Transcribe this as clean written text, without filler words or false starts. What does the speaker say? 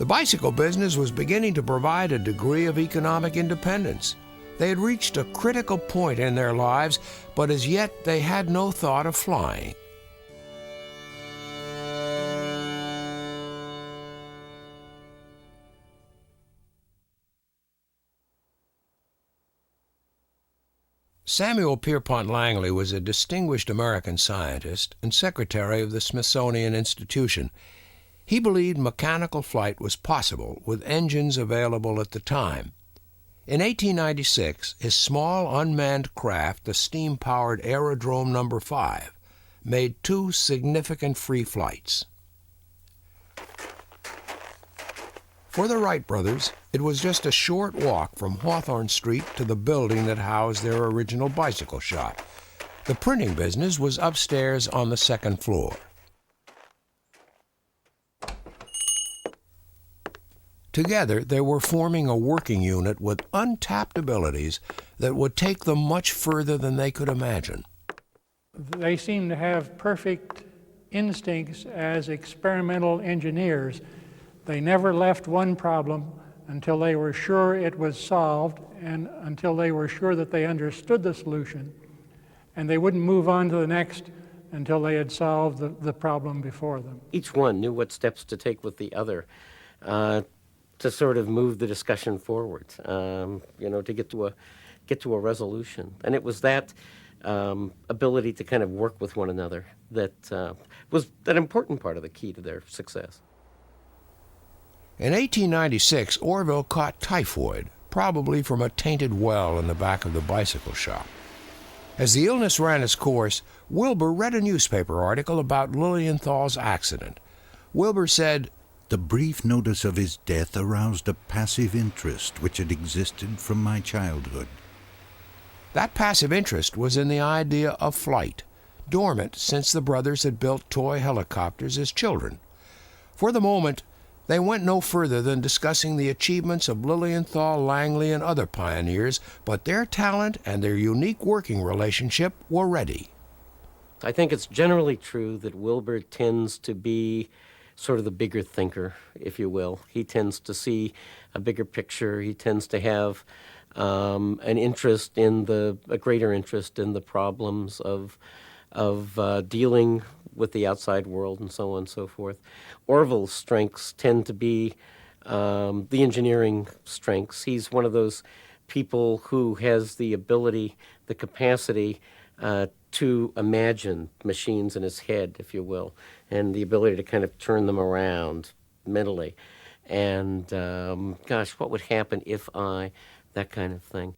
The bicycle business was beginning to provide a degree of economic independence. They had reached a critical point in their lives, but as yet they had no thought of flying. Samuel Pierpont Langley was a distinguished American scientist and secretary of the Smithsonian Institution. He believed mechanical flight was possible with engines available at the time. In 1896, his small unmanned craft, the steam-powered Aerodrome No. 5, made 2 significant free flights. For the Wright brothers, it was just a short walk from Hawthorne Street to the building that housed their original bicycle shop. The printing business was upstairs on the 2nd floor. Together, they were forming a working unit with untapped abilities that would take them much further than they could imagine. They seemed to have perfect instincts as experimental engineers. They never left one problem until they were sure it was solved and until they were sure that they understood the solution. And they wouldn't move on to the next until they had solved the problem before them. Each one knew what steps to take with the other to sort of move the discussion forward, to get to a resolution. And it was that ability to kind of work with one another that was an important part of the key to their success. In 1896, Orville caught typhoid, probably from a tainted well in the back of the bicycle shop. As the illness ran its course, Wilbur read a newspaper article about Lilienthal's accident. Wilbur said, "The brief notice of his death aroused a passive interest which had existed from my childhood." That passive interest was in the idea of flight, dormant since the brothers had built toy helicopters as children. For the moment, they went no further than discussing the achievements of Lilienthal, Langley, and other pioneers, but their talent and their unique working relationship were ready. I think it's generally true that Wilbur tends to be sort of the bigger thinker, if you will. He tends to see a bigger picture. He tends to have a greater interest in the problems of dealing with the outside world and so on and so forth. Orville's strengths tend to be the engineering strengths. He's one of those people who has the ability, the capacity to imagine machines in his head, if you will, and the ability to kind of turn them around mentally. And, what would happen if that kind of thing.